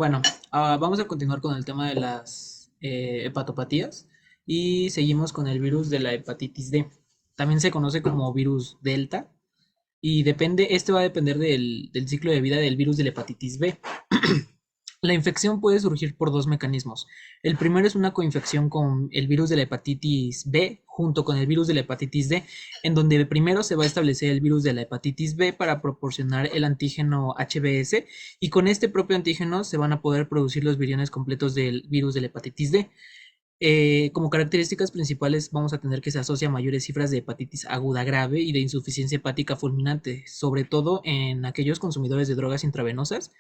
Bueno, vamos a continuar con el tema de las hepatopatías y seguimos con el virus de la hepatitis D. También se conoce como virus delta y este va a depender del ciclo de vida del virus de la hepatitis B. La infección puede surgir por dos mecanismos. El primero es una coinfección con el virus de la hepatitis B junto con el virus de la hepatitis D, en donde primero se va a establecer el virus de la hepatitis B para proporcionar el antígeno HBs y con este propio antígeno se van a poder producir los viriones completos del virus de la hepatitis D. Como características principales vamos a tener que se asocia a mayores cifras de hepatitis aguda grave y de insuficiencia hepática fulminante, sobre todo en aquellos consumidores de drogas intravenosas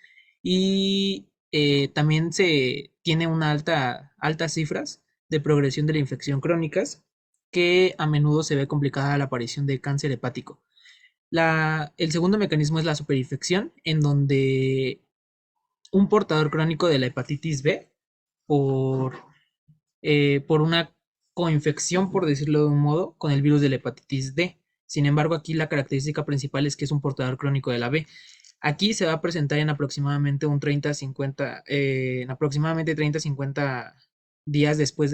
y también se tiene una altas cifras de progresión de la infección crónicas que a menudo se ve complicada la aparición de cáncer hepático. El segundo mecanismo es la superinfección, en donde un portador crónico de la hepatitis B por por una coinfección, por decirlo de un modo, con el virus de la hepatitis D. Sin embargo, aquí la característica principal es que es un portador crónico de la B. Aquí se va a presentar en aproximadamente un 30-50, en aproximadamente 30-50 días después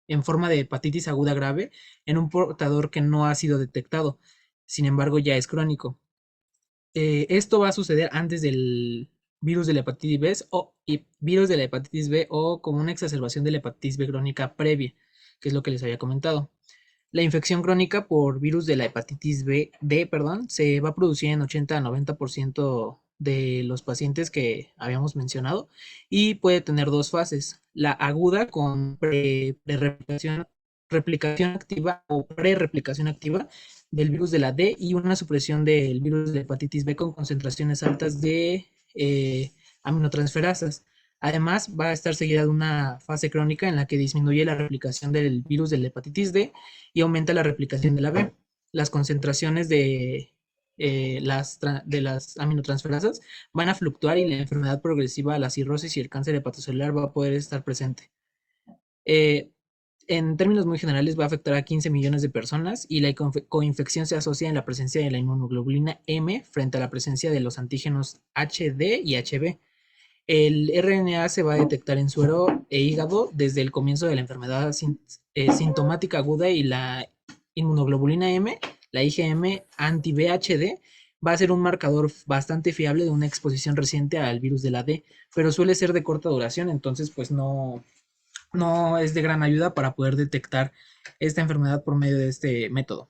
en forma de hepatitis aguda grave, en un portador que no ha sido detectado. Sin embargo, ya es crónico. Esto va a suceder antes del virus de la hepatitis B virus de la hepatitis B o como una exacerbación de la hepatitis B crónica previa, que es lo que les había comentado. La infección crónica por virus de la hepatitis D, perdón, se va a producir en 80 a 90% de los pacientes que habíamos mencionado y puede tener dos fases. La aguda con replicación activa o pre-replicación activa del virus de la D y una supresión del virus de la hepatitis B con concentraciones altas de aminotransferasas. Además, va a estar seguida de una fase crónica en la que disminuye la replicación del virus de la hepatitis D y aumenta la replicación de la B. Las concentraciones de las aminotransferasas van a fluctuar y la enfermedad progresiva, la cirrosis y el cáncer hepatocelular va a poder estar presente. Eh, en términos muy generales va a afectar a 15 millones de personas y la coinfección se asocia en la presencia de la inmunoglobulina M frente a la presencia de los antígenos HD y HB. El RNA se va a detectar en suero e hígado desde el comienzo de la enfermedad sintomática aguda y la inmunoglobulina M, la IgM anti-BHD, va a ser un marcador bastante fiable de una exposición reciente al virus de la D, pero suele ser de corta duración, entonces pues no es de gran ayuda para poder detectar esta enfermedad por medio de este método.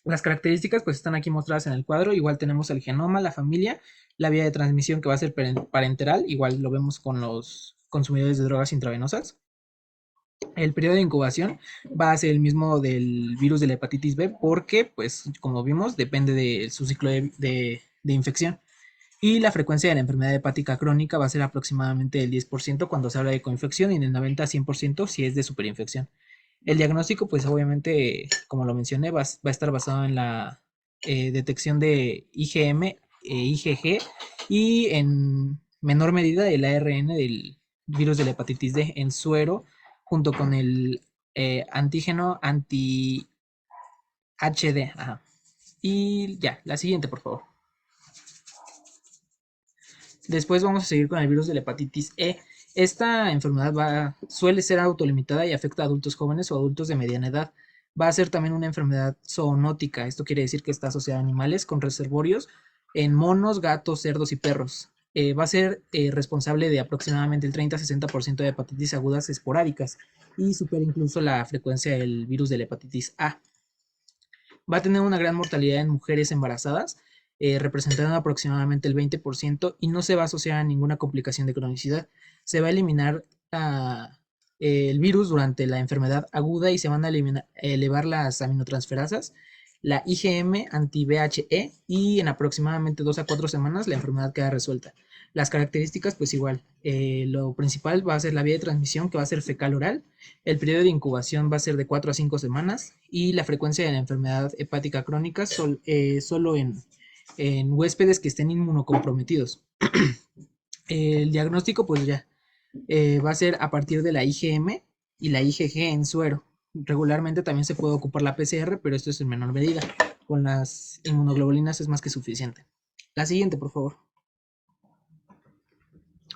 Las características pues están aquí mostradas en el cuadro. Igual tenemos el genoma, la familia, la vía de transmisión que va a ser parenteral. Igual lo vemos con los consumidores de drogas intravenosas. El periodo de incubación va a ser el mismo del virus de la hepatitis B porque, pues, como vimos, depende de su ciclo de infección. Y la frecuencia de la enfermedad hepática crónica va a ser aproximadamente el 10% cuando se habla de coinfección y en el 90-100% si es de superinfección. El diagnóstico, pues obviamente, como lo mencioné, va a estar basado en la detección de IgM e IgG y en menor medida el ARN del virus de la hepatitis D en suero junto con el antígeno anti-HD. Ajá. Y ya, la siguiente, por favor. Después vamos a seguir con el virus de la hepatitis E. Esta enfermedad suele ser autolimitada y afecta a adultos jóvenes o adultos de mediana edad. Va a ser también una enfermedad zoonótica. Esto quiere decir que está asociada a animales con reservorios en monos, gatos, cerdos y perros. Va a ser responsable de aproximadamente el 30-60% de hepatitis agudas esporádicas y supera incluso la frecuencia del virus de la hepatitis A. Va a tener una gran mortalidad en mujeres embarazadas, representando aproximadamente el 20% y no se va a asociar a ninguna complicación de cronicidad. Se va a eliminar el virus durante la enfermedad aguda y se van a elevar las aminotransferasas, la IgM anti-BHE y en aproximadamente 2 a 4 semanas la enfermedad queda resuelta. Las características, pues igual, lo principal va a ser la vía de transmisión que va a ser fecal oral, el periodo de incubación va a ser de 4 a 5 semanas y la frecuencia de la enfermedad hepática crónica solo en huéspedes que estén inmunocomprometidos. El diagnóstico pues ya va a ser a partir de la IgM y la IgG en suero. Regularmente también se puede ocupar la PCR, pero esto es en menor medida. Con las inmunoglobulinas es más que suficiente. La siguiente, por favor.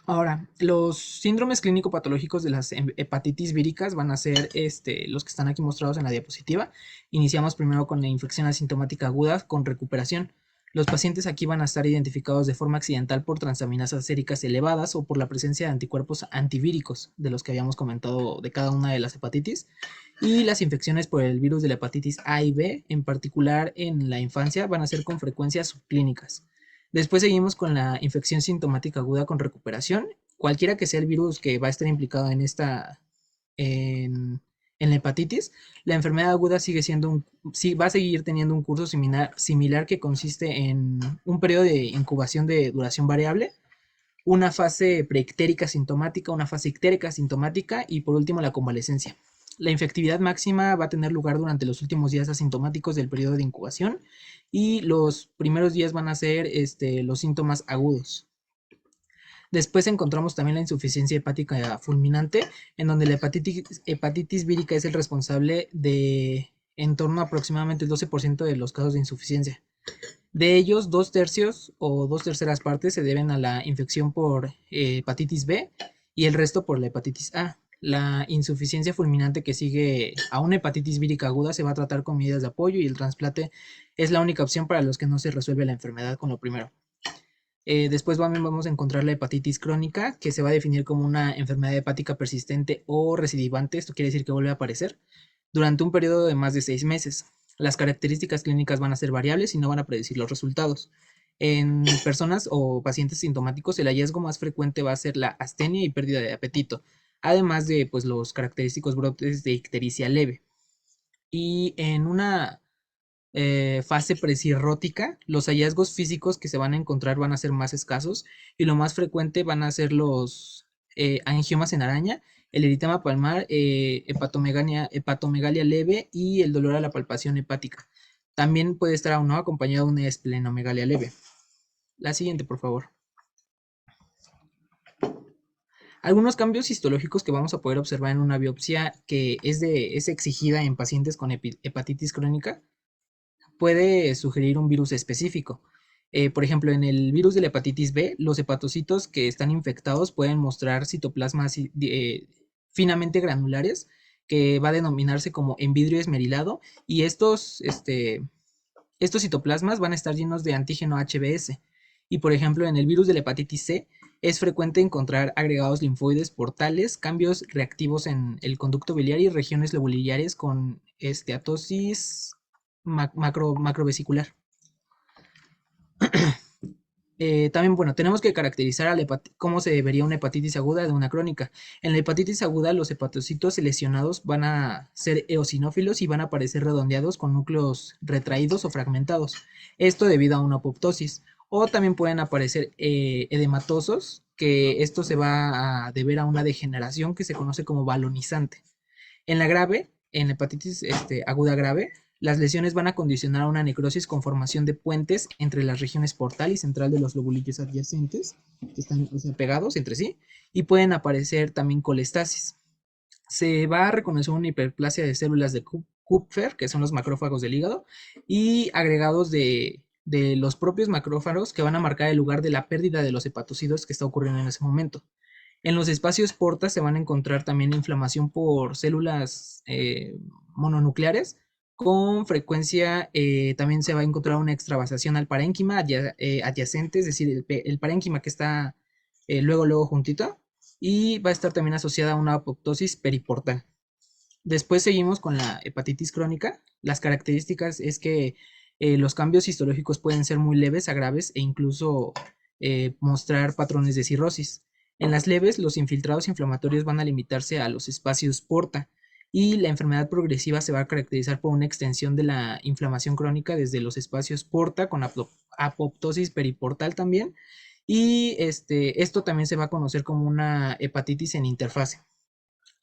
Ahora, los síndromes clínico-patológicos de las hepatitis víricas van a ser los que están aquí mostrados en la diapositiva. Iniciamos primero con la infección asintomática aguda con recuperación. Los pacientes aquí van a estar identificados de forma accidental por transaminasas séricas elevadas o por la presencia de anticuerpos antivíricos, de los que habíamos comentado de cada una de las hepatitis. Y las infecciones por el virus de la hepatitis A y B, en particular en la infancia, van a ser con frecuencia subclínicas. Después seguimos con la infección sintomática aguda con recuperación. Cualquiera que sea el virus que va a estar implicado en la hepatitis, la enfermedad aguda sigue siendo sí, va a seguir teniendo un curso similar que consiste en un periodo de incubación de duración variable, una fase preictérica sintomática, una fase ictérica sintomática y por último la convalecencia. La infectividad máxima va a tener lugar durante los últimos días asintomáticos del periodo de incubación y los primeros días van a ser los síntomas agudos. Después encontramos también la insuficiencia hepática fulminante, en donde la hepatitis vírica es el responsable de en torno a aproximadamente el 12% de los casos de insuficiencia. De ellos, 2/3 o 2/3 se deben a la infección por hepatitis B y el resto por la hepatitis A. La insuficiencia fulminante que sigue a una hepatitis vírica aguda se va a tratar con medidas de apoyo y el trasplante es la única opción para los que no se resuelve la enfermedad con lo primero. Después vamos a encontrar la hepatitis crónica, que se va a definir como una enfermedad hepática persistente o recidivante. Esto quiere decir que vuelve a aparecer durante un periodo de más de 6 meses. Las características clínicas van a ser variables y no van a predecir los resultados. En personas o pacientes sintomáticos, el hallazgo más frecuente va a ser la astenia y pérdida de apetito, además de pues, los característicos brotes de ictericia leve. Y en una fase presirrótica, los hallazgos físicos que se van a encontrar van a ser más escasos y lo más frecuente van a ser los angiomas en araña, el eritema palmar, hepatomegalia leve y el dolor a la palpación hepática. También puede estar aún no acompañado de una esplenomegalia leve. La siguiente, por favor. Algunos cambios histológicos que vamos a poder observar en una biopsia que es exigida en pacientes con hepatitis crónica puede sugerir un virus específico. Por ejemplo, en el virus de la hepatitis B, los hepatocitos que están infectados pueden mostrar citoplasmas finamente granulares, que va a denominarse como envidrio esmerilado, y estos citoplasmas van a estar llenos de antígeno HBS. Y por ejemplo, en el virus de la hepatitis C es frecuente encontrar agregados linfoides portales, cambios reactivos en el conducto biliar y regiones lobularias con atosis macrovesicular. También, bueno, tenemos que caracterizar cómo se vería una hepatitis aguda de una crónica. En la hepatitis aguda, los hepatocitos lesionados van a ser eosinófilos y van a aparecer redondeados con núcleos retraídos o fragmentados. Esto debido a una apoptosis. O también pueden aparecer edematosos, que esto se va a deber a una degeneración que se conoce como balonizante. En la grave, en la hepatitis aguda grave, las lesiones van a condicionar a una necrosis con formación de puentes entre las regiones portal y central de los lobulillos adyacentes, que están pegados entre sí, y pueden aparecer también colestasis. Se va a reconocer una hiperplasia de células de Kupfer, que son los macrófagos del hígado, y agregados de los propios macrófagos que van a marcar el lugar de la pérdida de los hepatocitos que está ocurriendo en ese momento. En los espacios porta se van a encontrar también inflamación por células mononucleares. Con frecuencia también se va a encontrar una extravasación al parénquima adyacente, es decir, el parénquima que está luego juntito, y va a estar también asociada a una apoptosis periportal. Después seguimos con la hepatitis crónica. Las características es que los cambios histológicos pueden ser muy leves a graves e incluso mostrar patrones de cirrosis. En las leves, los infiltrados inflamatorios van a limitarse a los espacios porta y la enfermedad progresiva se va a caracterizar por una extensión de la inflamación crónica desde los espacios porta con apoptosis periportal también, y esto también se va a conocer como una hepatitis en interfase.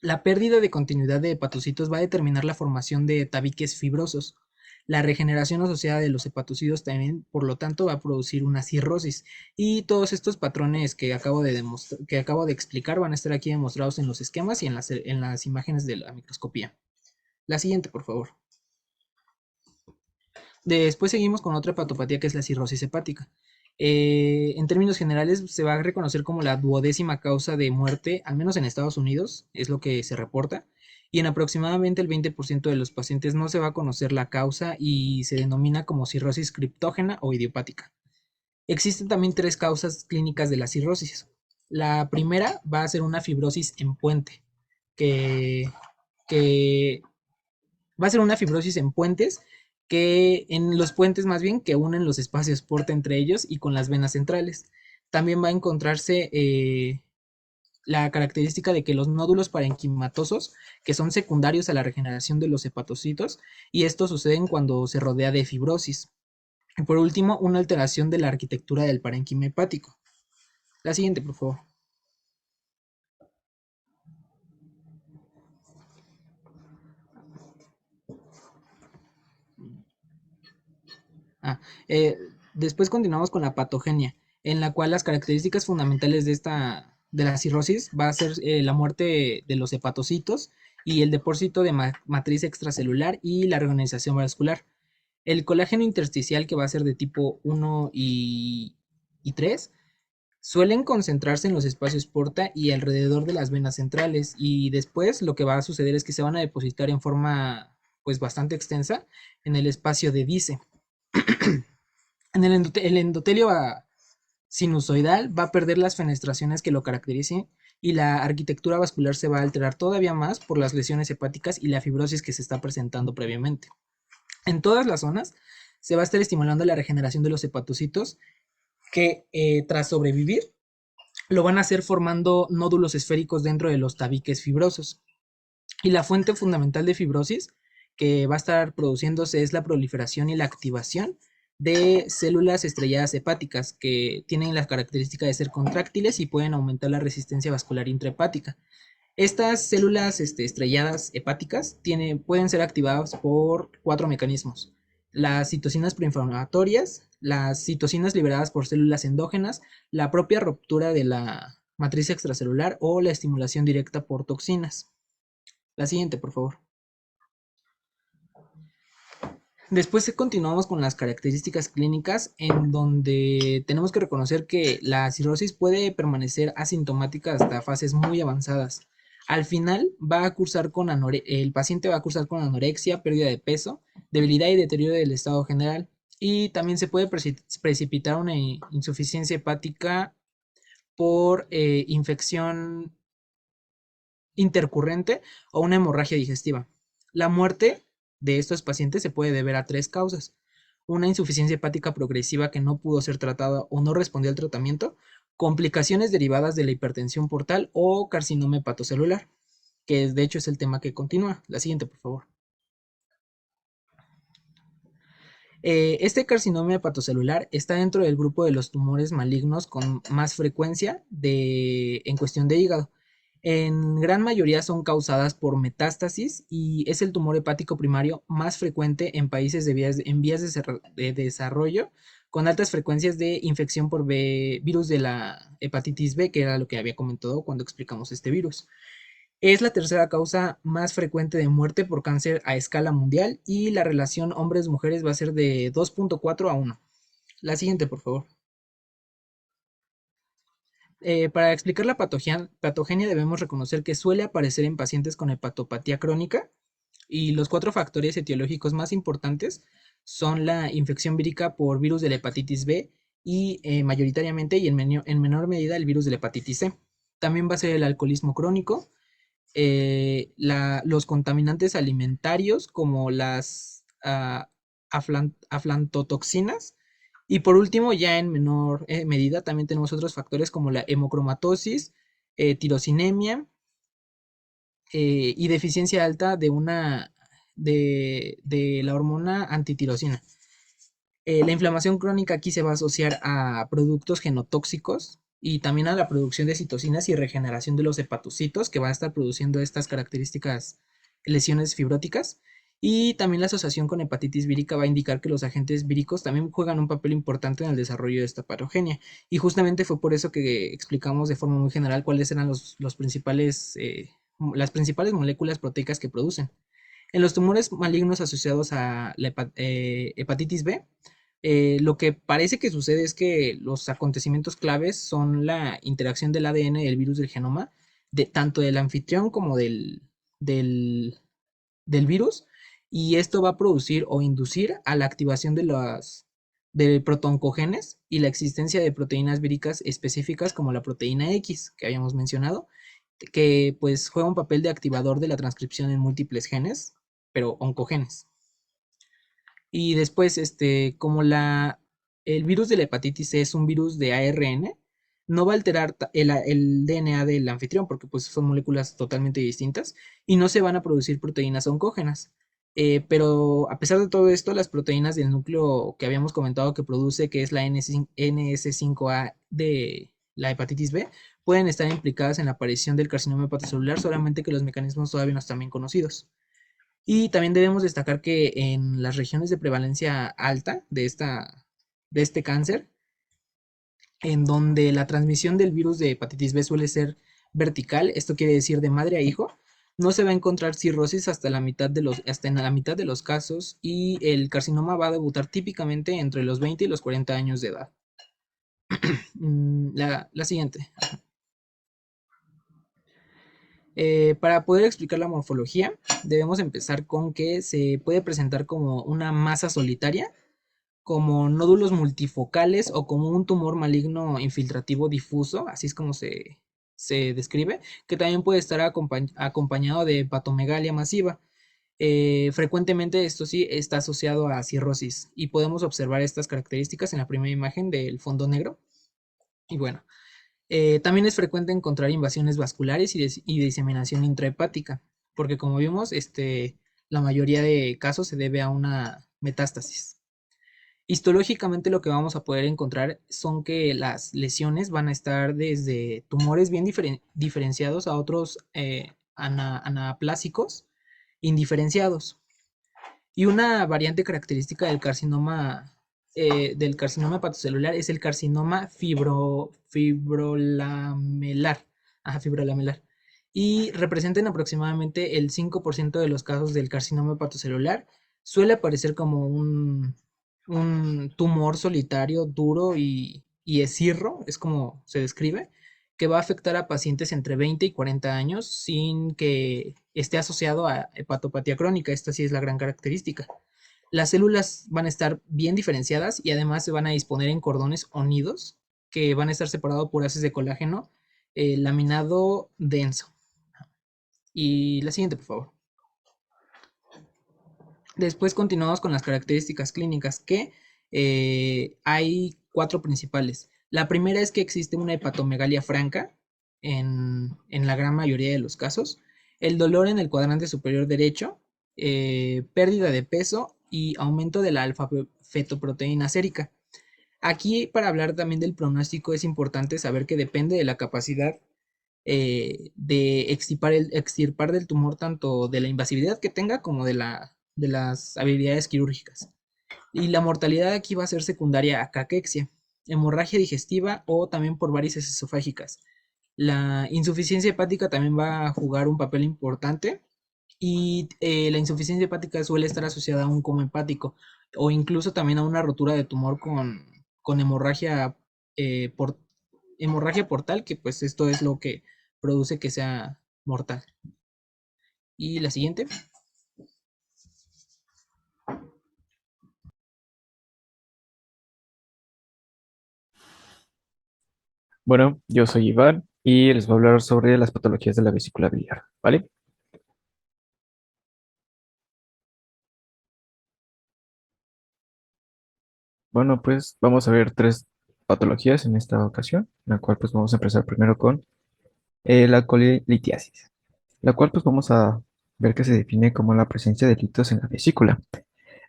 La pérdida de continuidad de hepatocitos va a determinar la formación de tabiques fibrosos. La regeneración asociada de los hepatocitos también, por lo tanto, va a producir una cirrosis. Y todos estos patrones que acabo de explicar van a estar aquí demostrados en los esquemas y en las imágenes de la microscopía. La siguiente, por favor. Después seguimos con otra hepatopatía que es la cirrosis hepática. En términos generales, se va a reconocer como la duodécima causa de muerte, al menos en Estados Unidos, es lo que se reporta. Y en aproximadamente el 20% de los pacientes no se va a conocer la causa y se denomina como cirrosis criptógena o idiopática. Existen también tres causas clínicas de la cirrosis. La primera va a ser una fibrosis en puente, que, que va a ser una fibrosis en puentes, que en los puentes más bien que unen los espacios porta entre ellos y con las venas centrales. También va a encontrarse la característica de que los nódulos parenquimatosos, que son secundarios a la regeneración de los hepatocitos, y esto suceden cuando se rodea de fibrosis. Y por último, una alteración de la arquitectura del parénquima hepático. La siguiente, por favor. Ah, eh, Después continuamos con la patogenia, en la cual las características fundamentales de la cirrosis va a ser la muerte de los hepatocitos y el depósito de matriz extracelular y la reorganización vascular. El colágeno intersticial, que va a ser de tipo 1 y 3, suelen concentrarse en los espacios porta y alrededor de las venas centrales, y después lo que va a suceder es que se van a depositar en forma pues bastante extensa en el espacio de Dice. En el endotelio sinusoidal va a perder las fenestraciones que lo caracterizan, y la arquitectura vascular se va a alterar todavía más por las lesiones hepáticas y la fibrosis que se está presentando previamente. En todas las zonas se va a estar estimulando la regeneración de los hepatocitos, que tras sobrevivir lo van a hacer formando nódulos esféricos dentro de los tabiques fibrosos. Y la fuente fundamental de fibrosis que va a estar produciéndose es la proliferación y la activación de células estrelladas hepáticas, que tienen la característica de ser contráctiles y pueden aumentar la resistencia vascular intrahepática. Estas células estrelladas hepáticas pueden ser activadas por cuatro mecanismos: las citocinas proinflamatorias, las citocinas liberadas por células endógenas, la propia ruptura de la matriz extracelular o la estimulación directa por toxinas. La siguiente, por favor. Después continuamos con las características clínicas, en donde tenemos que reconocer que la cirrosis puede permanecer asintomática hasta fases muy avanzadas. Al final el paciente va a cursar con anorexia, pérdida de peso, debilidad y deterioro del estado general. Y también se puede precipitar una insuficiencia hepática por infección intercurrente o una hemorragia digestiva. La muerte de estos pacientes se puede deber a tres causas: una insuficiencia hepática progresiva que no pudo ser tratada o no respondió al tratamiento, complicaciones derivadas de la hipertensión portal o carcinoma hepatocelular, que de hecho es el tema que continúa. La siguiente, por favor. Este carcinoma hepatocelular está dentro del grupo de los tumores malignos con más frecuencia en cuestión de hígado. En gran mayoría son causadas por metástasis y es el tumor hepático primario más frecuente en países en vías de desarrollo, con altas frecuencias de infección por virus de la hepatitis B, que era lo que había comentado cuando explicamos este virus. Es la tercera causa más frecuente de muerte por cáncer a escala mundial, y la relación hombres-mujeres va a ser de 2.4 a 1. La siguiente, por favor. Para explicar la patogenia debemos reconocer que suele aparecer en pacientes con hepatopatía crónica, y los cuatro factores etiológicos más importantes son la infección vírica por virus de la hepatitis B y mayoritariamente y en menor medida el virus de la hepatitis C. También va a ser el alcoholismo crónico, los contaminantes alimentarios como las aflantotoxinas, y por último, ya en menor medida, también tenemos otros factores como la hemocromatosis, tirosinemia y deficiencia alta de la hormona antitirosina. La inflamación crónica aquí se va a asociar a productos genotóxicos y también a la producción de citocinas y regeneración de los hepatocitos, que va a estar produciendo estas características lesiones fibróticas. Y también la asociación con hepatitis vírica va a indicar que los agentes víricos también juegan un papel importante en el desarrollo de esta patogenia. Y justamente fue por eso que explicamos de forma muy general cuáles eran las principales moléculas proteicas que producen. En los tumores malignos asociados a la hepatitis B, Lo que parece que sucede es que los acontecimientos claves son la interacción del ADN del virus del genoma, de, tanto del anfitrión como del, del virus, y esto va a producir o inducir a la activación de protoncogenes y la existencia de proteínas víricas específicas como la proteína X que habíamos mencionado, que pues juega un papel de activador de la transcripción en múltiples genes, pero oncogenes. Y después, como el virus de la hepatitis C es un virus de ARN, no va a alterar el DNA del anfitrión porque pues son moléculas totalmente distintas y no se van a producir proteínas oncógenas. Pero a pesar de todo esto, las proteínas del núcleo que habíamos comentado que produce, que es la NS5A de la hepatitis B, pueden estar implicadas en la aparición del carcinoma hepatocelular, solamente que los mecanismos todavía no están bien conocidos. Y también debemos destacar que en las regiones de prevalencia alta de este cáncer, en donde la transmisión del virus de hepatitis B suele ser vertical, esto quiere decir de madre a hijo, no se va a encontrar cirrosis hasta en la mitad de los casos y el carcinoma va a debutar típicamente entre los 20 y los 40 años de edad. La siguiente. Para poder explicar la morfología, debemos empezar con que se puede presentar como una masa solitaria, como nódulos multifocales o como un tumor maligno infiltrativo difuso, así es como se describe, que también puede estar acompañado de hepatomegalia masiva. Frecuentemente esto sí está asociado a cirrosis y podemos observar estas características en la primera imagen del fondo negro. Y bueno, también es frecuente encontrar invasiones vasculares y diseminación intrahepática, porque como vimos, la mayoría de casos se debe a una metástasis. Histológicamente lo que vamos a poder encontrar son que las lesiones van a estar desde tumores bien diferenciados a otros anaplásicos indiferenciados. Y una variante característica del carcinoma hepatocelular es el carcinoma fibrolamelar. Ajá, fibrolamelar. Y representan aproximadamente el 5% de los casos del carcinoma hepatocelular. Suele aparecer como un tumor solitario, duro y escirro, es como se describe, que va a afectar a pacientes entre 20 y 40 años sin que esté asociado a hepatopatía crónica. Esta sí es la gran característica. Las células van a estar bien diferenciadas y además se van a disponer en cordones o nidos que van a estar separados por haces de colágeno laminado denso. Y la siguiente, por favor. Después continuamos con las características clínicas, que hay 4 principales. La primera es que existe una hepatomegalia franca en la gran mayoría de los casos, el dolor en el cuadrante superior derecho, pérdida de peso y aumento de la alfa-fetoproteína sérica. Aquí, para hablar también del pronóstico, es importante saber que depende de la capacidad de extirpar del tumor, tanto de la invasividad que tenga como de las habilidades quirúrgicas. Y la mortalidad aquí va a ser secundaria a caquexia, hemorragia digestiva o también por varices esofágicas. La insuficiencia hepática también va a jugar un papel importante y la insuficiencia hepática suele estar asociada a un coma hepático o incluso también a una rotura de tumor con eh, por, hemorragia portal, que pues esto es lo que produce que sea mortal. Y la siguiente. Bueno, yo soy Iván y les voy a hablar sobre las patologías de la vesícula biliar, ¿vale? Bueno, pues vamos a ver tres patologías en esta ocasión, la cual pues vamos a empezar primero con la colelitiasis, la cual pues vamos a ver que se define como la presencia de litos en la vesícula.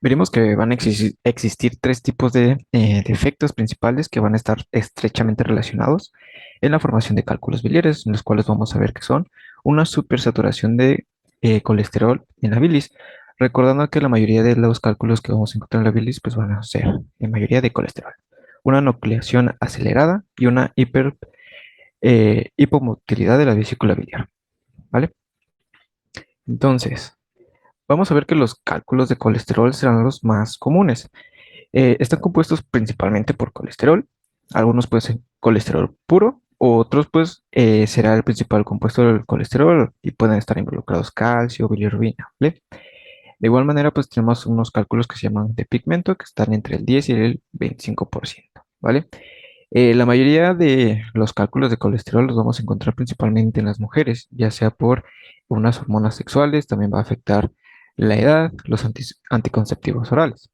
Veremos que van a existir tres tipos de defectos principales que van a estar estrechamente relacionados en la formación de cálculos biliares, en los cuales vamos a ver que son una supersaturación de colesterol en la bilis, recordando que la mayoría de los cálculos que vamos a encontrar en la bilis pues van a ser en mayoría de colesterol, una nucleación acelerada y una hipomotilidad de la vesícula biliar, ¿vale? Entonces, vamos a ver que los cálculos de colesterol serán los más comunes. Están compuestos principalmente por colesterol. Algunos pueden ser colesterol puro, o otros pues será el principal compuesto del colesterol y pueden estar involucrados calcio, bilirrubina, ¿vale? De igual manera pues tenemos unos cálculos que se llaman de pigmento que están entre el 10 y el 25%, ¿vale? La mayoría de los cálculos de colesterol los vamos a encontrar principalmente en las mujeres, ya sea por unas hormonas sexuales, también va a afectar la edad, los anticonceptivos orales.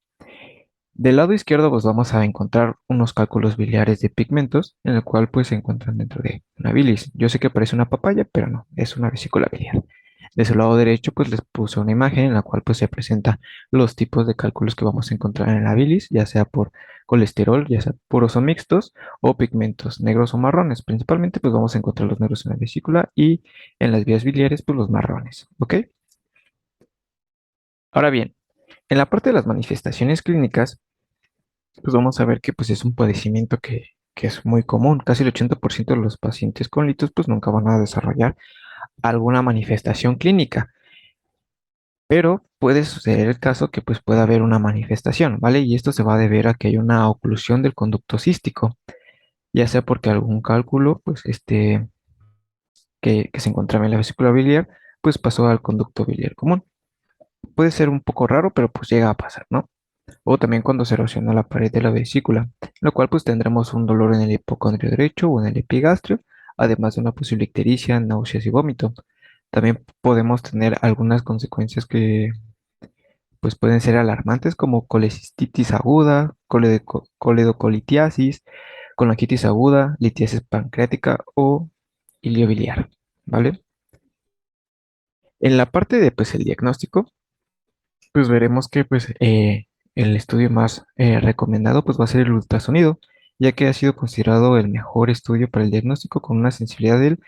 Del lado izquierdo, pues vamos a encontrar unos cálculos biliares de pigmentos, en el cual pues se encuentran dentro de una bilis. Yo sé que parece una papaya, pero no, es una vesícula biliar. De su lado derecho, pues les puse una imagen en la cual pues se presenta los tipos de cálculos que vamos a encontrar en la bilis, ya sea por colesterol, ya sea puros o mixtos, o pigmentos negros o marrones. Principalmente pues vamos a encontrar los negros en la vesícula y en las vías biliares pues los marrones, ¿ok? Ahora bien, en la parte de las manifestaciones clínicas, pues vamos a ver que pues es un padecimiento que es muy común. Casi el 80% de los pacientes con litos pues nunca van a desarrollar alguna manifestación clínica, pero puede suceder el caso que pues pueda haber una manifestación, ¿vale? Y esto se va a deber a que hay una oclusión del conducto cístico, ya sea porque algún cálculo pues que se encontraba en la vesícula biliar pues pasó al conducto biliar común. Puede ser un poco raro, pero pues llega a pasar, ¿no? O también cuando se erosiona la pared de la vesícula, lo cual pues tendremos un dolor en el hipocondrio derecho o en el epigastrio, además de una posible ictericia, náuseas y vómito. También podemos tener algunas consecuencias que pues pueden ser alarmantes como colecistitis aguda, coledocolitiasis, colangitis aguda, litiasis pancreática o iliobiliar, ¿vale? En la parte de pues el diagnóstico, pues veremos que pues el estudio más recomendado pues va a ser el ultrasonido, ya que ha sido considerado el mejor estudio para el diagnóstico con una sensibilidad del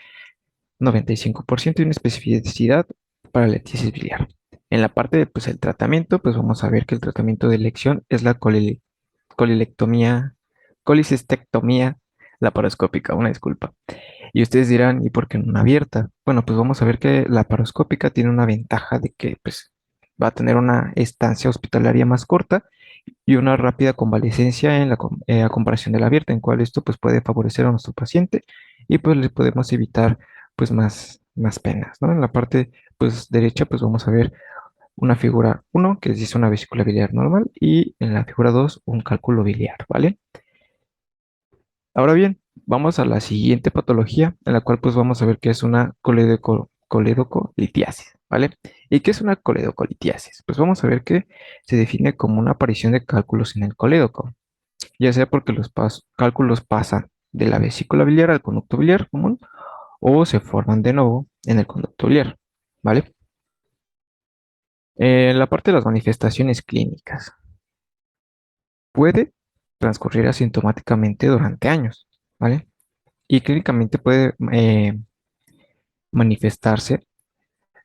95% y una especificidad para la litiasis biliar. En la parte de pues el tratamiento, pues vamos a ver que el tratamiento de elección es la colilectomía, colicistectomía laparoscópica, una disculpa. Y ustedes dirán, ¿y por qué no una abierta? Bueno, pues vamos a ver que la paroscópica tiene una ventaja de que pues, va a tener una estancia hospitalaria más corta y una rápida convalecencia a comparación de la abierta, en cual esto pues, puede favorecer a nuestro paciente y pues le podemos evitar pues más penas, ¿no? En la parte pues derecha pues vamos a ver una figura uno que es una vesícula biliar normal y en la figura 2 un cálculo biliar, ¿vale? Ahora bien, vamos a la siguiente patología, en la cual pues vamos a ver que es una coledocolitiasis, ¿vale? ¿Y qué es una coledocolitiasis? Pues vamos a ver que se define como una aparición de cálculos en el colédoco, ya sea porque los cálculos pasan de la vesícula biliar al conducto biliar común o se forman de nuevo en el conducto biliar, ¿vale? La parte de las manifestaciones clínicas puede transcurrir asintomáticamente durante años, ¿vale? Y clínicamente puede manifestarse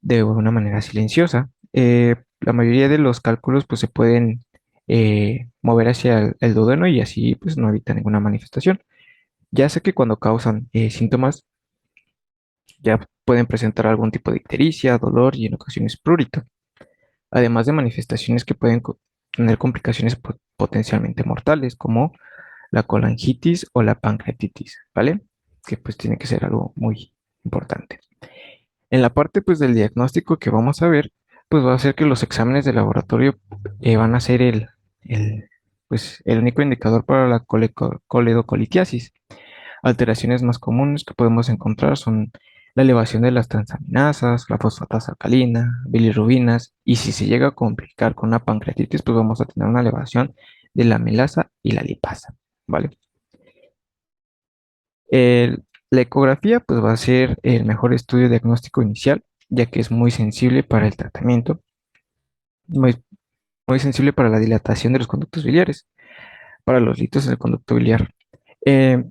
de una manera silenciosa. La mayoría de los cálculos pues se pueden mover hacia el duodeno y así pues no evita ninguna manifestación. Ya sé que cuando causan síntomas ya pueden presentar algún tipo de ictericia, dolor y en ocasiones prurito, además de manifestaciones que pueden tener complicaciones potencialmente mortales como la colangitis o la pancreatitis, ¿vale? Que pues tiene que ser algo muy importante. En la parte pues del diagnóstico que vamos a ver, pues va a ser que los exámenes de laboratorio van a ser pues, el único indicador para la coledocolitiasis. Alteraciones más comunes que podemos encontrar son la elevación de las transaminasas, la fosfatasa alcalina, bilirrubinas, y si se llega a complicar con una pancreatitis, pues vamos a tener una elevación de la melasa y la lipasa, ¿vale? La ecografía pues va a ser el mejor estudio diagnóstico inicial, ya que es muy sensible para el tratamiento, muy, muy sensible para la dilatación de los conductos biliares, para los litos en el conducto biliar. Eh,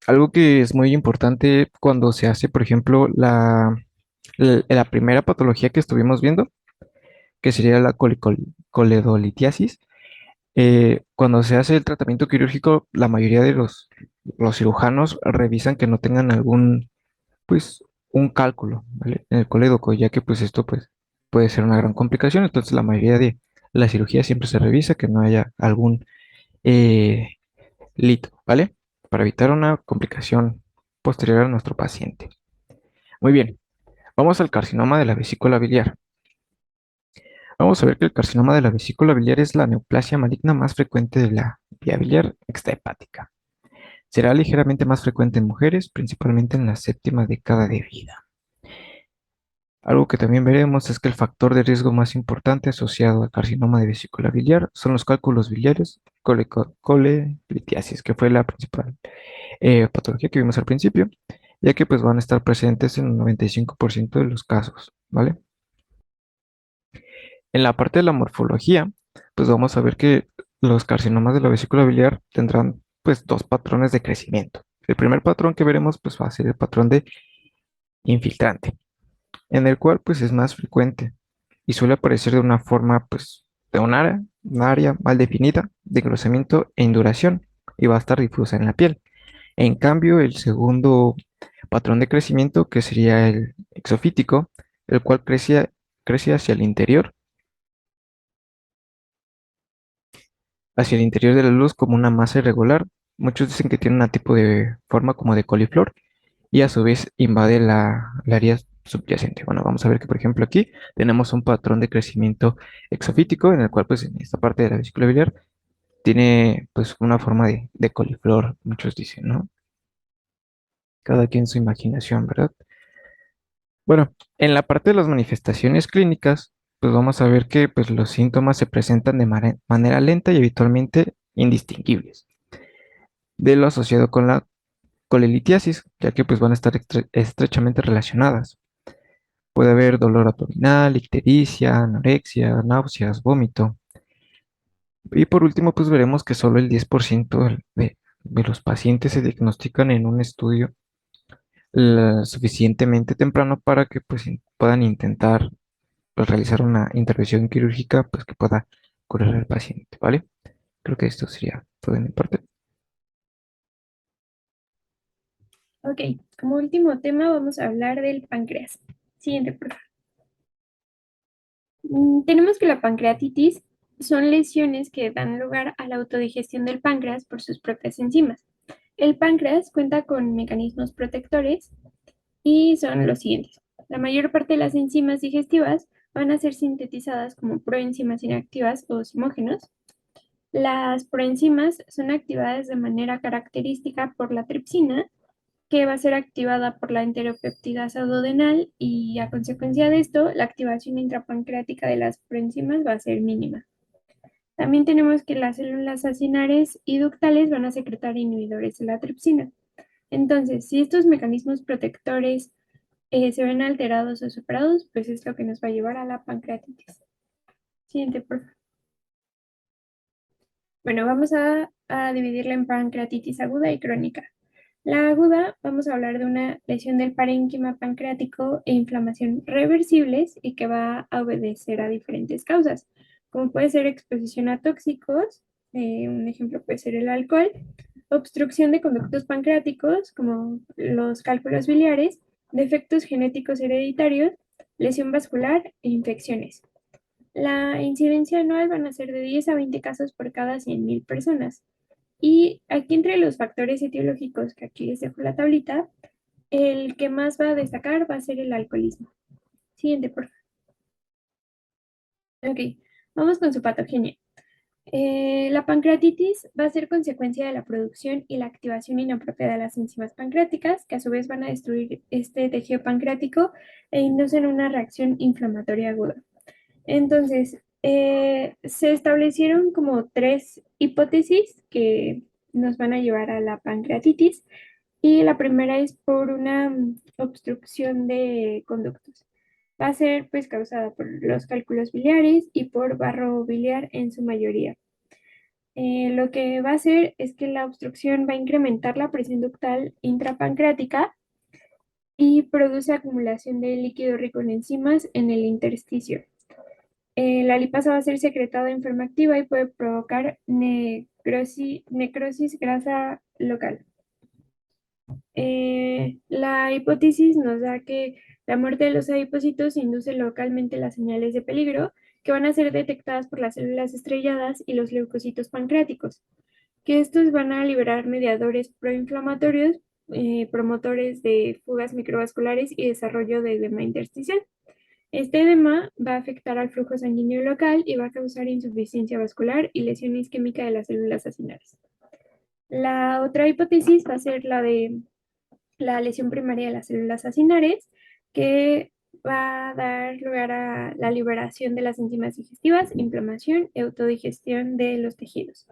Algo que es muy importante cuando se hace, por ejemplo, la primera patología que estuvimos viendo, que sería la coledolitiasis, cuando se hace el tratamiento quirúrgico, la mayoría de los cirujanos revisan que no tengan algún pues un cálculo, ¿vale? En el colédoco, ya que pues esto pues puede ser una gran complicación, entonces la mayoría de la cirugía siempre se revisa que no haya algún eh, lito, ¿vale? Para evitar una complicación posterior a nuestro paciente. Muy bien, vamos al carcinoma de la vesícula biliar. Vamos a ver que el carcinoma de la vesícula biliar es la neoplasia maligna más frecuente de la vía biliar extrahepática. Será ligeramente más frecuente en mujeres, principalmente en la séptima década de vida. Algo que también veremos es que el factor de riesgo más importante asociado al carcinoma de vesícula biliar son los cálculos biliares colelitiasis, que fue la principal patología que vimos al principio, ya que pues van a estar presentes en el 95% de los casos, ¿vale? En la parte de la morfología, pues vamos a ver que los carcinomas de la vesícula biliar tendrán pues dos patrones de crecimiento. El primer patrón que veremos pues va a ser el patrón de infiltrante, en el cual pues es más frecuente y suele aparecer de una forma pues de un área mal definida de engrosamiento e induración y va a estar difusa en la piel. En cambio, el segundo patrón de crecimiento, que sería el exofítico, el cual crece hacia el interior de la luz como una masa irregular. Muchos dicen que tiene un tipo de forma como de coliflor y a su vez invade la área subyacente. Bueno, vamos a ver que por ejemplo aquí tenemos un patrón de crecimiento exofítico en el cual pues en esta parte de la vesícula biliar tiene pues una forma de coliflor, muchos dicen, ¿no? Cada quien su imaginación, ¿verdad? Bueno, en la parte de las manifestaciones clínicas, pues vamos a ver que pues, los síntomas se presentan de manera lenta y habitualmente indistinguibles, de lo asociado con la colelitiasis, ya que pues van a estar estrechamente relacionadas. Puede haber dolor abdominal, ictericia, anorexia, náuseas, vómito. Y por último, pues veremos que solo el 10% de los pacientes se diagnostican en un estudio suficientemente temprano para que pues puedan intentar pues, realizar una intervención quirúrgica pues que pueda curar al paciente, ¿vale? Creo que esto sería todo de mi parte. Ok, como último tema vamos a hablar del páncreas. Siguiente, por favor. Tenemos que la pancreatitis son lesiones que dan lugar a la autodigestión del páncreas por sus propias enzimas. El páncreas cuenta con mecanismos protectores y son los siguientes. La mayor parte de las enzimas digestivas van a ser sintetizadas como proenzimas inactivas o simógenos. Las proenzimas son activadas de manera característica por la tripsina, que va a ser activada por la enteropeptidasa duodenal y a consecuencia de esto, la activación intrapancreática de las proenzimas va a ser mínima. También tenemos que las células acinares y ductales van a secretar inhibidores de la tripsina. Entonces, si estos mecanismos protectores se ven alterados o superados, pues es lo que nos va a llevar a la pancreatitis. Siguiente, por favor. Bueno, vamos a dividirla en pancreatitis aguda y crónica. La aguda, vamos a hablar de una lesión del parénquima pancreático e inflamación reversibles y que va a obedecer a diferentes causas, como puede ser exposición a tóxicos, un ejemplo puede ser el alcohol, obstrucción de conductos pancreáticos, como los cálculos biliares, defectos genéticos hereditarios, lesión vascular e infecciones. La incidencia anual van a ser de 10 a 20 casos por cada 100.000 personas. Y aquí entre los factores etiológicos, que aquí les dejo la tablita, el que más va a destacar va a ser el alcoholismo. Siguiente, por favor. Ok, vamos con su patogenia. La pancreatitis va a ser consecuencia de la producción y la activación inapropiada de las enzimas pancreáticas, que a su vez van a destruir este tejido pancreático e inducen una reacción inflamatoria aguda. Entonces, se establecieron como tres hipótesis que nos van a llevar a la pancreatitis y la primera es por una obstrucción de conductos. Va a ser pues causada por los cálculos biliares y por barro biliar en su mayoría. Lo que va a hacer es que la obstrucción va a incrementar la presión ductal intrapancreática y produce acumulación de líquido rico en enzimas en el intersticio. La lipasa va a ser secretada en forma activa y puede provocar necrosis grasa local. La hipótesis nos da que la muerte de los adipocitos induce localmente las señales de peligro que van a ser detectadas por las células estrelladas y los leucocitos pancreáticos, que estos van a liberar mediadores proinflamatorios, promotores de fugas microvasculares y desarrollo de edema intersticial. Este edema va a afectar al flujo sanguíneo local y va a causar insuficiencia vascular y lesión isquémica de las células acinares. La otra hipótesis va a ser la de la lesión primaria de las células acinares, que va a dar lugar a la liberación de las enzimas digestivas, inflamación y autodigestión de los tejidos.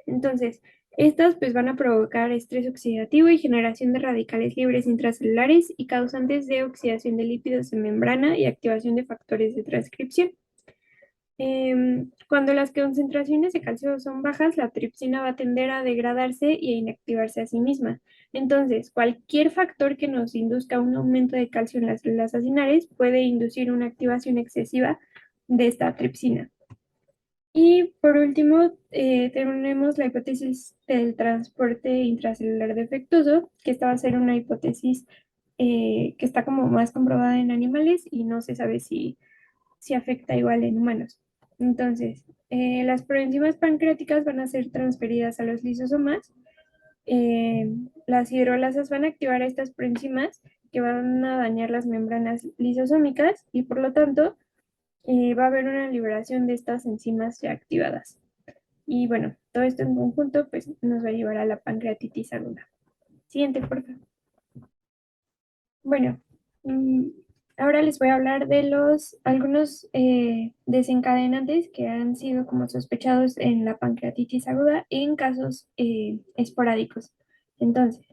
Entonces, estas pues van a provocar estrés oxidativo y generación de radicales libres intracelulares y causantes de oxidación de lípidos en membrana y activación de factores de transcripción. Cuando las concentraciones de calcio son bajas, la tripsina va a tender a degradarse y a inactivarse a sí misma. Entonces, cualquier factor que nos induzca un aumento de calcio en las células acinares puede inducir una activación excesiva de esta tripsina. Y por último, tenemos la hipótesis del transporte intracelular defectuoso, que esta va a ser una hipótesis que está como más comprobada en animales y no se sabe si afecta igual en humanos. Entonces, las proenzimas pancreáticas van a ser transferidas a los lisosomas. Las hidrolasas van a activar a estas proenzimas que van a dañar las membranas lisosómicas y por lo tanto va a haber una liberación de estas enzimas ya activadas. Y bueno, todo esto en conjunto pues nos va a llevar a la pancreatitis aguda. Siguiente, por favor. Bueno, ahora les voy a hablar de algunos desencadenantes que han sido como sospechados en la pancreatitis aguda en casos esporádicos. Entonces,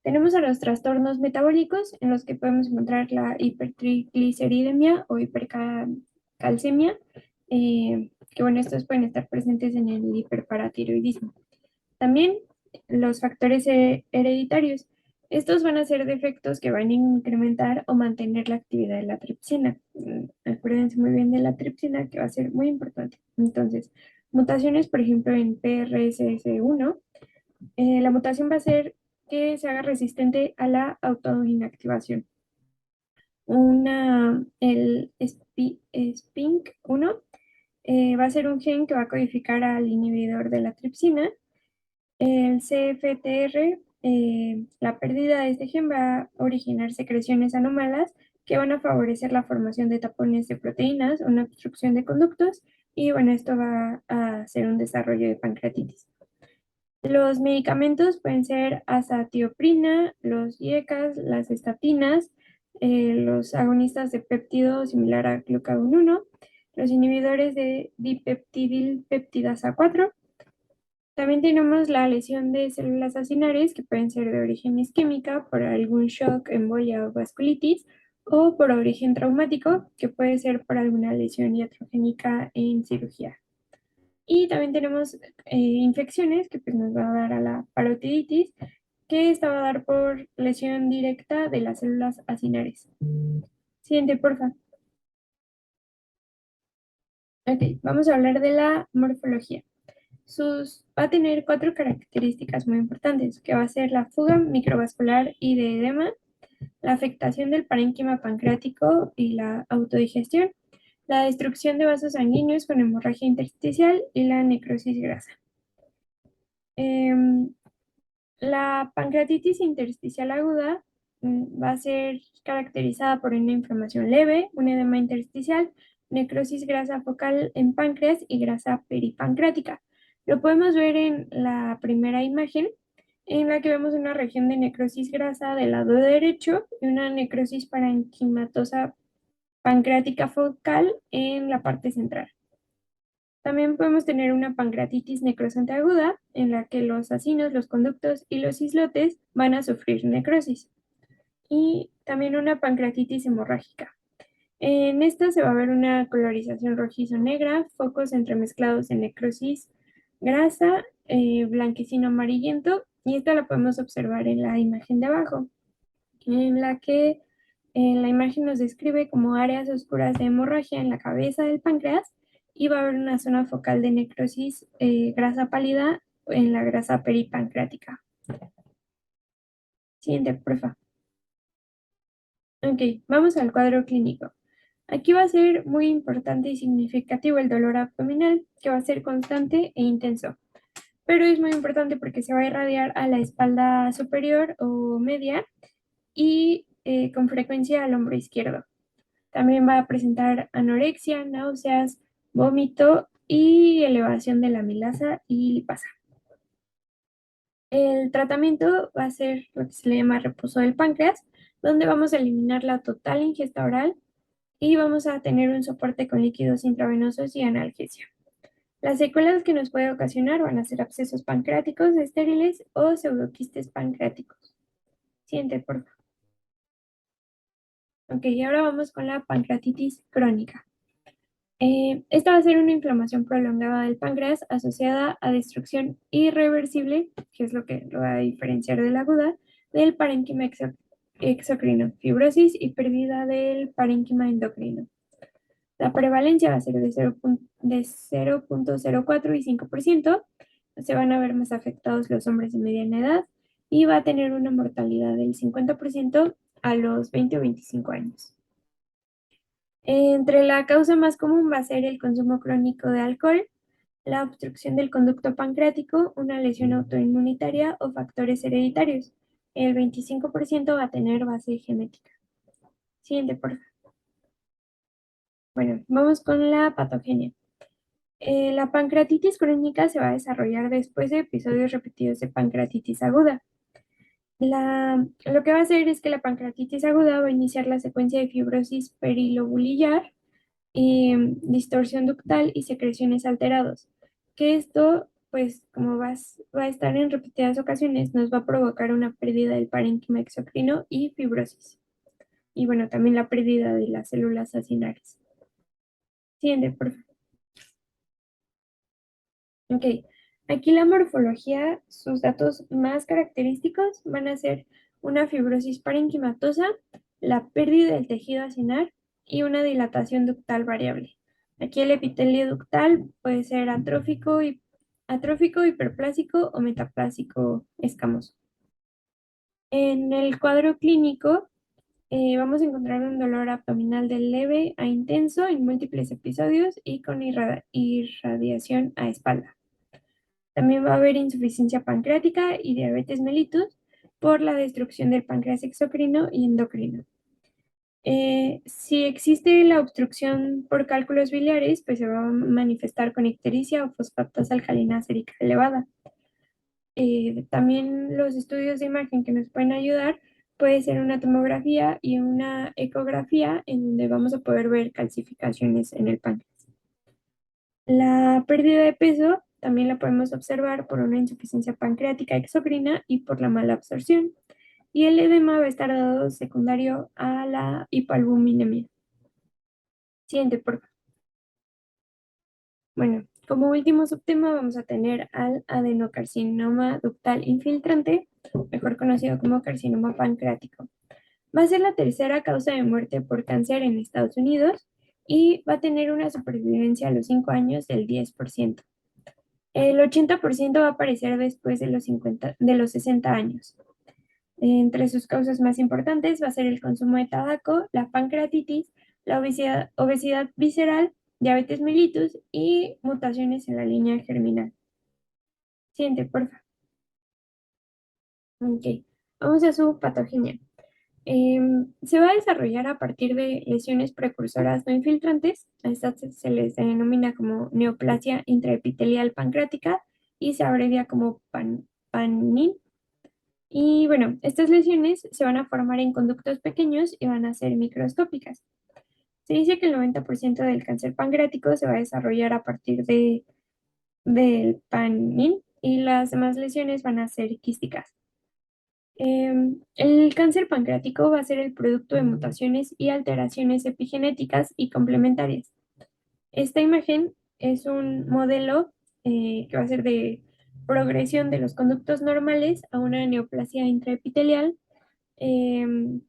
tenemos a los trastornos metabólicos en los que podemos encontrar la hipertrigliceridemia o hipercalcemia, que bueno, estos pueden estar presentes en el hiperparatiroidismo. También los factores hereditarios. Estos van a ser defectos que van a incrementar o mantener la actividad de la tripsina. Acuérdense muy bien de la tripsina, que va a ser muy importante. Entonces, mutaciones, por ejemplo, en PRSS1, la mutación va a ser que se haga resistente a la autoinactivación. El SPINK1 va a ser un gen que va a codificar al inhibidor de la tripsina. El CFTR, la pérdida de este gen va a originar secreciones anómalas que van a favorecer la formación de tapones de proteínas, una obstrucción de conductos y bueno, esto va a hacer un desarrollo de pancreatitis. Los medicamentos pueden ser azatioprina, los IECAS, las estatinas, los agonistas de péptido similar a glucagon 1, los inhibidores de dipeptidilpeptidasa 4. También tenemos la lesión de células acinares que pueden ser de origen isquémica por algún shock, embolia o vasculitis o por origen traumático que puede ser por alguna lesión iatrogénica en cirugía. Y también tenemos infecciones que pues, nos va a dar a la parotiditis, que esta va a dar por lesión directa de las células acinares. Siguiente, porfa. Ok, vamos a hablar de la morfología. Va a tener 4 características muy importantes, que va a ser la fuga microvascular y de edema, la afectación del parénquima pancreático y la autodigestión, la destrucción de vasos sanguíneos con hemorragia intersticial y la necrosis grasa. La pancreatitis intersticial aguda va a ser caracterizada por una inflamación leve, un edema intersticial, necrosis grasa focal en páncreas y grasa peripancreática. Lo podemos ver en la primera imagen, en la que vemos una región de necrosis grasa del lado derecho y una necrosis parenquimatosa pancreática focal en la parte central. También podemos tener una pancreatitis necrosante aguda, en la que los acinos, los conductos y los islotes van a sufrir necrosis. Y también una pancreatitis hemorrágica. En esta se va a ver una colorización rojizo-negra, focos entremezclados de necrosis grasa, blanquecino amarillento, y esta la podemos observar en la imagen de abajo, en la que la imagen nos describe como áreas oscuras de hemorragia en la cabeza del páncreas y va a haber una zona focal de necrosis grasa pálida en la grasa peripancreática. Siguiente, porfa. Ok, vamos al cuadro clínico. Aquí va a ser muy importante y significativo el dolor abdominal, que va a ser constante e intenso, pero es muy importante porque se va a irradiar a la espalda superior o media y con frecuencia al hombro izquierdo. También va a presentar anorexia, náuseas, vómito y elevación de la amilasa y lipasa. El tratamiento va a ser lo que se le llama reposo del páncreas, donde vamos a eliminar la total ingesta oral y vamos a tener un soporte con líquidos intravenosos y analgesia. Las secuelas que nos puede ocasionar van a ser abscesos pancreáticos estériles o pseudoquistes pancreáticos. Siguiente, por favor. Ok, y ahora vamos con la pancreatitis crónica. Esta va a ser una inflamación prolongada del páncreas asociada a destrucción irreversible, que es lo que lo va a diferenciar de la aguda, del parénquima exocrino, fibrosis y pérdida del parénquima endocrino. La prevalencia va a ser de 0.04 y 5%. Se van a ver más afectados los hombres de mediana edad y va a tener una mortalidad del 50% a los 20 o 25 años. Entre la causa más común va a ser el consumo crónico de alcohol, la obstrucción del conducto pancreático, una lesión autoinmunitaria o factores hereditarios. El 25% va a tener base genética. Siguiente, por favor. Bueno, vamos con la patogenia. La pancreatitis crónica se va a desarrollar después de episodios repetidos de pancreatitis aguda. Lo que va a hacer es que la pancreatitis aguda va a iniciar la secuencia de fibrosis perilobular, distorsión ductal y secreciones alterados. Que esto, pues como va a estar en repetidas ocasiones, nos va a provocar una pérdida del parénquima exocrino y fibrosis. Y bueno, también la pérdida de las células acinares. Siguiente, por favor. Ok, aquí la morfología, sus datos más característicos van a ser una fibrosis parenquimatosa, la pérdida del tejido acinar y una dilatación ductal variable. Aquí el epitelio ductal puede ser atrófico, hiperplásico o metaplásico escamoso. En el cuadro clínico vamos a encontrar un dolor abdominal de leve a intenso en múltiples episodios y con irradiación a espalda. También va a haber insuficiencia pancreática y diabetes mellitus por la destrucción del páncreas exocrino y endocrino. Si existe la obstrucción por cálculos biliares, pues se va a manifestar con ictericia o fosfatasa alcalina sérica elevada. También los estudios de imagen que nos pueden ayudar puede ser una tomografía y una ecografía en donde vamos a poder ver calcificaciones en el páncreas. La pérdida de peso también la podemos observar por una insuficiencia pancreática exocrina y por la mala absorción. Y el edema va a estar dado secundario a la hipoalbuminemia. Siguiente, por favor. Bueno, como último subtema vamos a tener al adenocarcinoma ductal infiltrante, mejor conocido como carcinoma pancreático. Va a ser la tercera causa de muerte por cáncer en Estados Unidos y va a tener una supervivencia a los 5 años del 10%. El 80% va a aparecer después de los 60 años. Entre sus causas más importantes va a ser el consumo de tabaco, la pancreatitis, la obesidad visceral, diabetes mellitus y mutaciones en la línea germinal. Siguiente, por favor. Ok, vamos a su patogenia. Se va a desarrollar a partir de lesiones precursoras no infiltrantes. A estas se les denomina como neoplasia intraepitelial pancreática y se abrevia como PANIN. Y bueno, estas lesiones se van a formar en conductos pequeños y van a ser microscópicas. Se dice que el 90% del cáncer pancreático se va a desarrollar a partir del PANIN y las demás lesiones van a ser quísticas. El cáncer pancreático va a ser el producto de mutaciones y alteraciones epigenéticas y complementarias. Esta imagen es un modelo que va a ser de progresión de los conductos normales a una neoplasia intraepitelial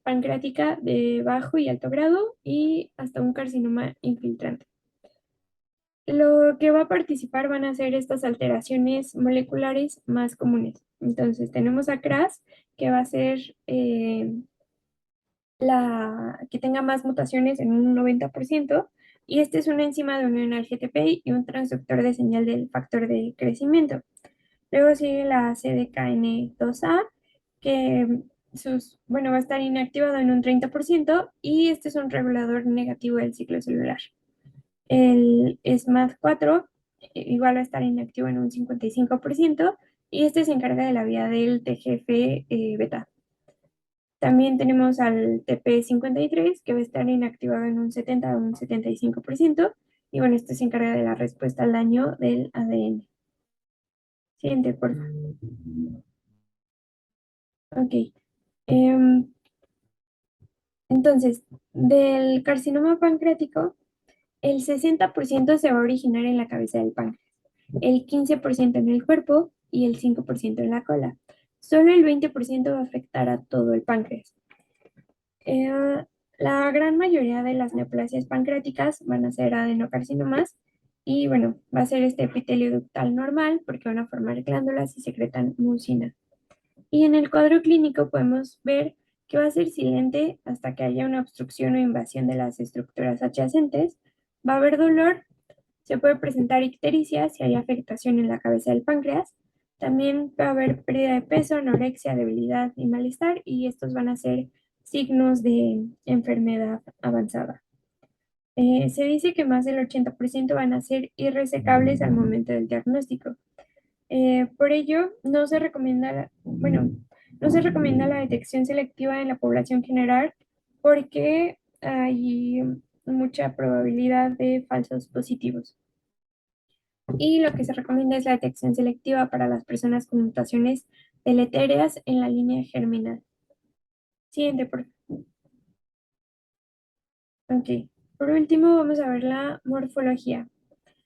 pancreática de bajo y alto grado y hasta un carcinoma infiltrante. Lo que va a participar van a ser estas alteraciones moleculares más comunes. Entonces tenemos a CRAS, que va a ser que tenga más mutaciones en un 90%, y este es una enzima de unión al GTP y un transductor de señal del factor de crecimiento. Luego sigue la CDKN2A, que bueno, va a estar inactivado en un 30%, y este es un regulador negativo del ciclo celular. El SMAD4 igual va a estar inactivo en un 55%, y este se encarga de la vía del TGF beta. También tenemos al TP53, que va a estar inactivado en un 70 o un 75%, y bueno, este se encarga de la respuesta al daño del ADN. Siguiente, por favor. Ok. Entonces, del carcinoma pancreático, el 60% se va a originar en la cabeza del páncreas, el 15% en el cuerpo y el 5% en la cola. Solo el 20% va a afectar a todo el páncreas. Eh, la gran mayoría de las neoplasias pancreáticas van a ser adenocarcinomas, y bueno, va a ser este epitelio ductal normal porque van a formar glándulas y secretan mucina. Y en el cuadro clínico podemos ver que va a ser silente hasta que haya una obstrucción o invasión de las estructuras adyacentes. Va a haber dolor, se puede presentar ictericia si hay afectación en la cabeza del páncreas. También va a haber pérdida de peso, anorexia, debilidad y malestar, y estos van a ser signos de enfermedad avanzada. Se dice que más del 80% van a ser irresecables al momento del diagnóstico. Por ello, no se recomienda la detección selectiva en la población general porque hay mucha probabilidad de falsos positivos. Y lo que se recomienda es la detección selectiva para las personas con mutaciones deletéreas en la línea germinal. Siguiente, por favor. Ok. Por último, vamos a ver la morfología.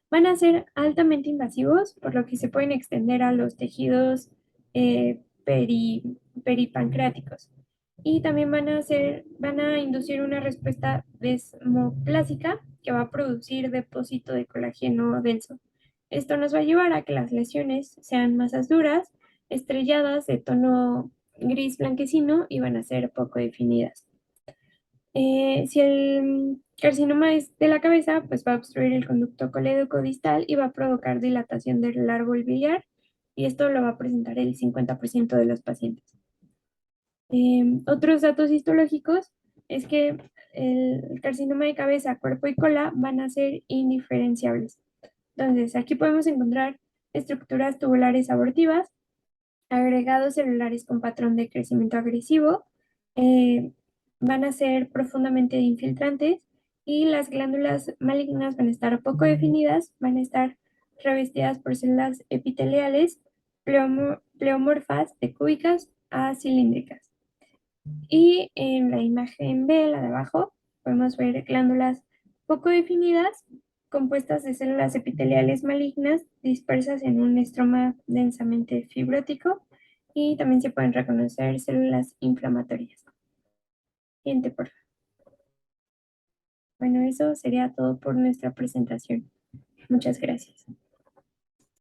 Van a ser altamente invasivos, por lo que se pueden extender a los tejidos peripancreáticos. Y también van a inducir una respuesta desmoplásica que va a producir depósito de colágeno denso. Esto nos va a llevar a que las lesiones sean masas duras, estrelladas de tono gris blanquecino, y van a ser poco definidas. Si el carcinoma es de la cabeza, pues va a obstruir el conducto colédoco distal y va a provocar dilatación del árbol biliar, y esto lo va a presentar el 50% de los pacientes. Otros datos histológicos es que el carcinoma de cabeza, cuerpo y cola van a ser indiferenciables. Entonces, aquí podemos encontrar estructuras tubulares abortivas, agregados celulares con patrón de crecimiento agresivo, eh, van a ser profundamente infiltrantes, y las glándulas malignas van a estar poco definidas, van a estar revestidas por células epiteliales pleomorfas de cúbicas a cilíndricas. Y en la imagen B, la de abajo, podemos ver glándulas poco definidas, compuestas de células epiteliales malignas dispersas en un estroma densamente fibrótico, y también se pueden reconocer células inflamatorias. Siguiente, por favor. Bueno, eso sería todo por nuestra presentación. Muchas gracias.